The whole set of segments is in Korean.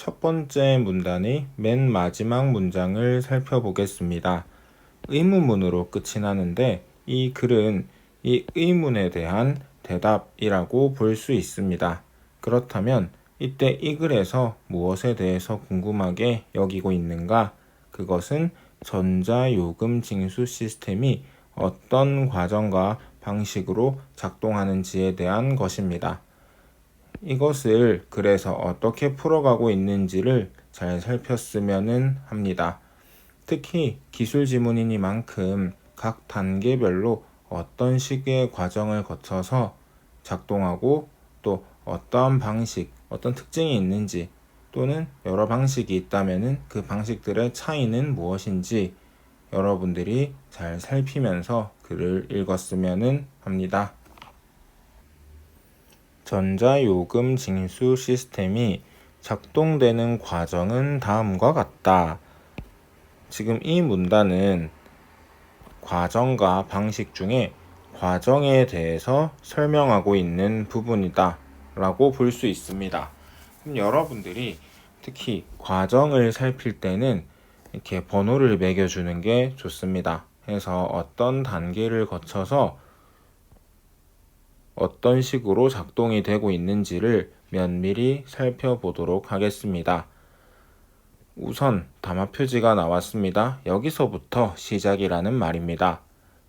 첫 번째 문단의 맨 마지막 문장을 살펴보겠습니다. 의문문으로 끝이 나는데 이 글은 이 의문에 대한 대답이라고 볼 수 있습니다. 그렇다면 이때 이 글에서 무엇에 대해서 궁금하게 여기고 있는가? 그것은 전자요금 징수 시스템이 어떤 과정과 방식으로 작동하는지에 대한 것입니다. 이것을 그래서 어떻게 풀어가고 있는지를 잘 살폈으면 합니다. 특히 기술 지문이니만큼 각 단계별로 어떤 식의 과정을 거쳐서 작동하고 또 어떠한 방식, 어떤 특징이 있는지 또는 여러 방식이 있다면 그 방식들의 차이는 무엇인지 여러분들이 잘 살피면서 글을 읽었으면 합니다. 전자요금 징수 시스템이 작동되는 과정은 다음과 같다. 지금 이 문단은 과정과 방식 중에 과정에 대해서 설명하고 있는 부분이다 라고 볼 수 있습니다. 그럼 여러분들이 특히 과정을 살필 때는 이렇게 번호를 매겨주는 게 좋습니다. 해서 어떤 단계를 거쳐서 어떤 식으로 작동이 되고 있는지를 면밀히 살펴보도록 하겠습니다. 우선 담화 표지가 나왔습니다. 여기서부터 시작이라는 말입니다.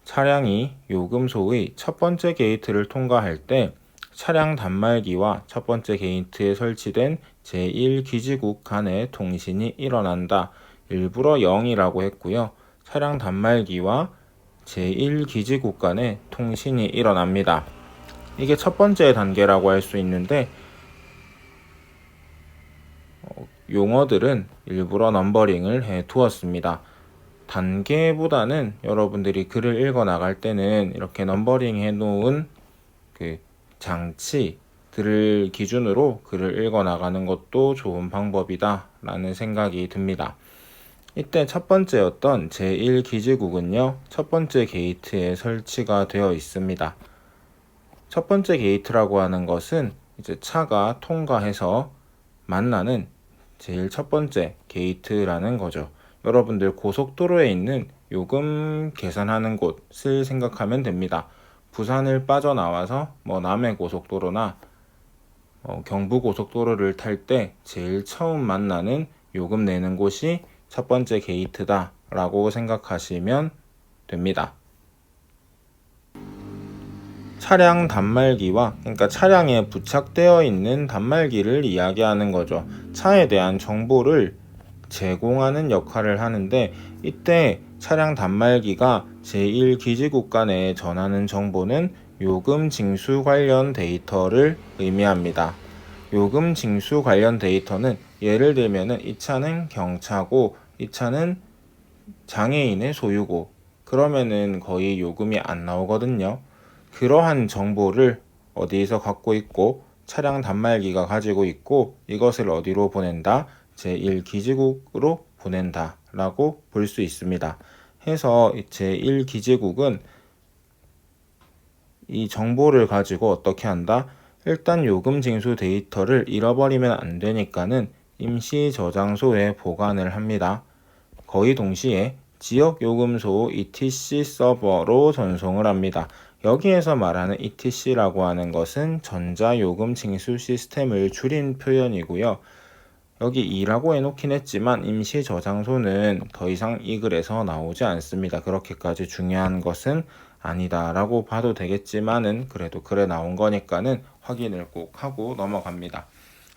차량이 요금소의 첫 번째 게이트를 통과할 때 차량 단말기와 첫 번째 게이트에 설치된 제1기지국 간의 통신이 일어난다. 일부러 0이라고 했고요. 차량 단말기와 제1기지국 간의 통신이 일어납니다. 이게 첫 번째 단계라고 할 수 있는데 용어들은 일부러 넘버링을 해 두었습니다. 단계보다는 여러분들이 글을 읽어 나갈 때는 이렇게 넘버링 해 놓은 그 장치들을 기준으로 글을 읽어 나가는 것도 좋은 방법이다 라는 생각이 듭니다. 이때 첫 번째였던 제1기지국은요, 첫 번째 게이트에 설치가 되어 있습니다. 첫 번째 게이트라고 하는 것은 이제 차가 통과해서 만나는 제일 첫 번째 게이트라는 거죠. 여러분들 고속도로에 있는 요금 계산하는 곳을 생각하면 됩니다. 부산을 빠져나와서 남해 고속도로나 경부 고속도로를 탈 때 제일 처음 만나는 요금 내는 곳이 첫 번째 게이트다 라고 생각하시면 됩니다. 차량 단말기와 그러니까 차량에 부착되어 있는 단말기를 이야기하는 거죠. 차에 대한 정보를 제공하는 역할을 하는데 이때 차량 단말기가 제1기지국 간에 전하는 정보는 요금 징수 관련 데이터를 의미합니다. 요금 징수 관련 데이터는 예를 들면 이 차는 경차고 이 차는 장애인의 소유고 그러면은 거의 요금이 안 나오거든요. 그러한 정보를 어디에서 갖고 있고 차량 단말기가 가지고 있고 이것을 어디로 보낸다? 제1기지국으로 보낸다 라고 볼 수 있습니다. 해서 제1기지국은 이 정보를 가지고 어떻게 한다? 일단 요금 징수 데이터를 잃어버리면 안 되니까는 임시 저장소에 보관을 합니다. 거의 동시에 지역 요금소 ETC 서버로 전송을 합니다. 여기에서 말하는 ETC라고 하는 것은 전자요금 징수 시스템을 줄인 표현이고요. 여기 2라고 해놓긴 했지만 임시 저장소는 더 이상 이 글에서 나오지 않습니다. 그렇게까지 중요한 것은 아니다 라고 봐도 되겠지만은 그래도 글에 나온 거니까는 확인을 꼭 하고 넘어갑니다.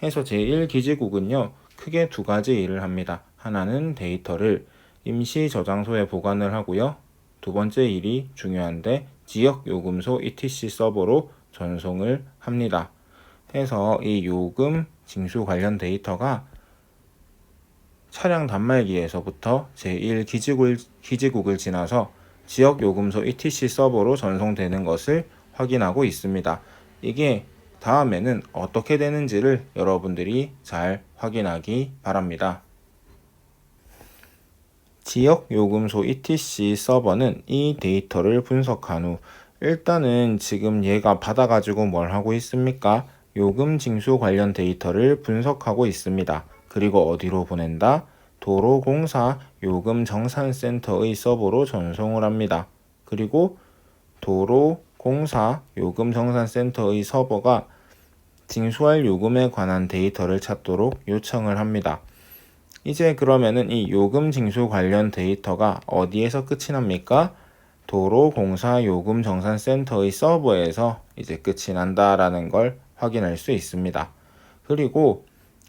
해서 제1기지국은요 크게 두 가지 일을 합니다. 하나는 데이터를 임시 저장소에 보관을 하고요. 두 번째 일이 중요한데 지역 요금소 ETC 서버로 전송을 합니다. 해서 이 요금 징수 관련 데이터가 차량 단말기에서부터 제1기지국을 지나서 지역 요금소 ETC 서버로 전송되는 것을 확인하고 있습니다. 이게 다음에는 어떻게 되는지를 여러분들이 잘 확인하기 바랍니다. 지역 요금소 ETC 서버는 이 데이터를 분석한 후 일단은 지금 얘가 받아가지고 뭘 하고 있습니까? 요금 징수 관련 데이터를 분석하고 있습니다. 그리고 어디로 보낸다? 도로공사 요금정산센터의 서버로 전송을 합니다. 그리고 도로공사 요금정산센터의 서버가 징수할 요금에 관한 데이터를 찾도록 요청을 합니다. 이제 그러면은 이 요금 징수 관련 데이터가 어디에서 끝이 납니까? 도로공사 요금정산센터의 서버에서 이제 끝이 난다라는 걸 확인할 수 있습니다. 그리고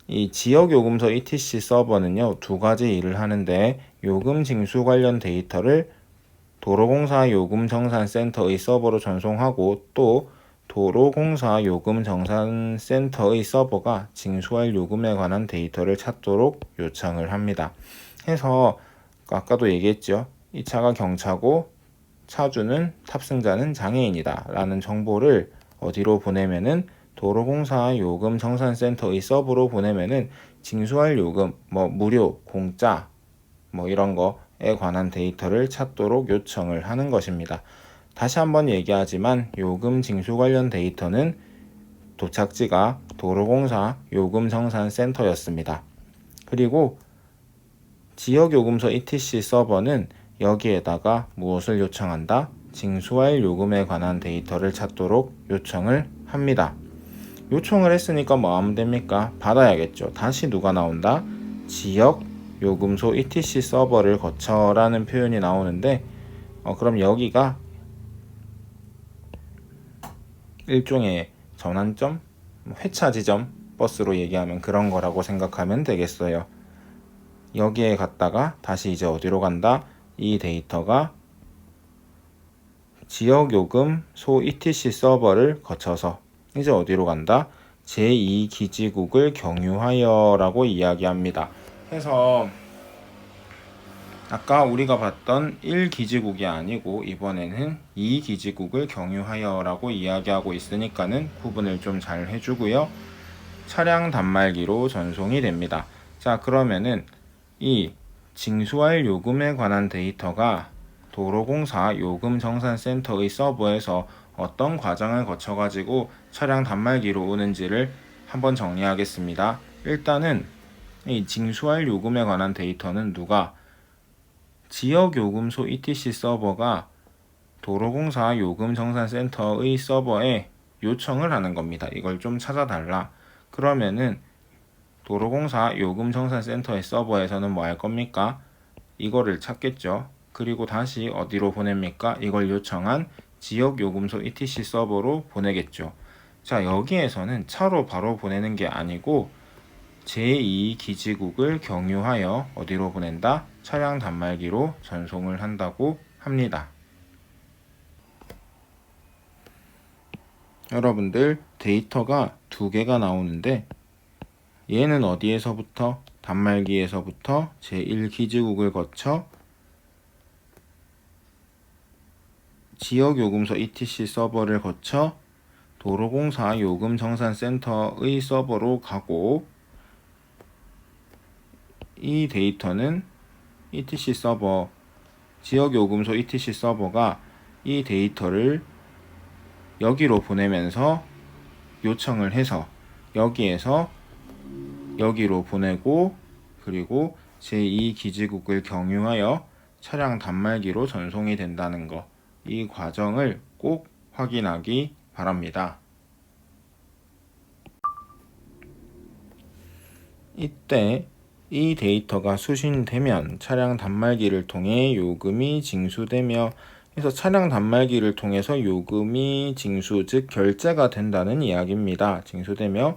이 지역요금소 ETC 서버는요, 두 가지 일을 하는데 요금 징수 관련 데이터를 도로공사 요금정산센터의 서버로 전송하고 또 도로공사 요금정산센터의 서버가 징수할 요금에 관한 데이터를 찾도록 요청을 합니다. 해서 아까도 얘기했죠. 이 차가 경차고 차주는 탑승자는 장애인이다 라는 정보를 어디로 보내면은 도로공사 요금정산센터의 서버로 보내면은 징수할 요금, 무료, 공짜, 이런 거에 관한 데이터를 찾도록 요청을 하는 것입니다. 다시 한번 얘기하지만 요금 징수 관련 데이터는 도착지가 도로공사 요금정산센터였습니다. 그리고 지역요금소 ETC 서버는 여기에다가 무엇을 요청한다? 징수할 요금에 관한 데이터를 찾도록 요청을 합니다. 요청을 했으니까 뭐 하면 됩니까? 받아야겠죠. 다시 누가 나온다? 지역요금소 ETC 서버를 거쳐라는 표현이 나오는데 그럼 여기가 일종의 전환점, 회차 지점 버스로 얘기하면 그런 거라고 생각하면 되겠어요. 여기에 갔다가 다시 이제 어디로 간다? 이 데이터가 지역요금소 ETC 서버를 거쳐서 이제 어디로 간다? 제2기지국을 경유하여 라고 이야기합니다. 그래서 아까 우리가 봤던 1기지국이 아니고 이번에는 2기지국을 경유하여 라고 이야기하고 있으니까는 구분을 좀 잘 해주고요. 차량 단말기로 전송이 됩니다. 자, 그러면은 이 징수할 요금에 관한 데이터가 도로공사 요금정산센터의 서버에서 어떤 과정을 거쳐가지고 차량 단말기로 오는지를 한번 정리하겠습니다. 일단은 이 징수할 요금에 관한 데이터는 누가 지역요금소 ETC 서버가 도로공사 요금정산센터의 서버에 요청을 하는 겁니다. 이걸 좀 찾아달라. 그러면은 도로공사 요금정산센터의 서버에서는 뭐 할 겁니까? 이거를 찾겠죠. 그리고 다시 어디로 보냅니까? 이걸 요청한 지역요금소 ETC 서버로 보내겠죠. 자, 여기에서는 차로 바로 보내는 게 아니고 제2기지국을 경유하여 어디로 보낸다? 차량 단말기로 전송을 한다고 합니다. 여러분들 데이터가 두 개가 나오는데 얘는 어디에서부터? 단말기에서부터 제1기지국을 거쳐 지역요금소 ETC 서버를 거쳐 도로공사 요금정산센터의 서버로 가고 이 데이터는 ETC 서버, 지역요금소 ETC 서버가 이 데이터를 여기로 보내면서 요청을 해서 여기에서 여기로 보내고 그리고 제2기지국을 경유하여 차량 단말기로 전송이 된다는 거, 이 과정을 꼭 확인하기 바랍니다. 이때 이 데이터가 수신되면 차량 단말기를 통해 요금이 징수되며 그래서 차량 단말기를 통해서 요금이 징수, 즉 결제가 된다는 이야기입니다. 징수되며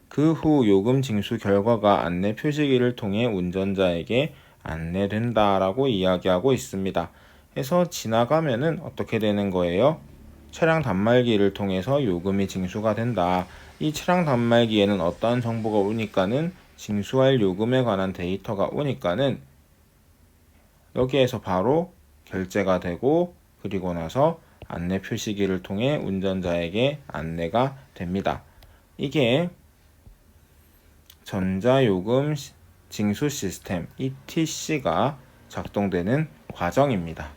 그 후 요금 징수 결과가 안내 표시기를 통해 운전자에게 안내된다라고 이야기하고 있습니다. 해서 지나가면은 어떻게 되는 거예요? 차량 단말기를 통해서 요금이 징수가 된다. 이 차량 단말기에는 어떠한 정보가 오니까는 징수할 요금에 관한 데이터가 오니까는 여기에서 바로 결제가 되고 그리고 나서 안내 표시기를 통해 운전자에게 안내가 됩니다. 이게 전자요금 징수 시스템 ETC가 작동되는 과정입니다.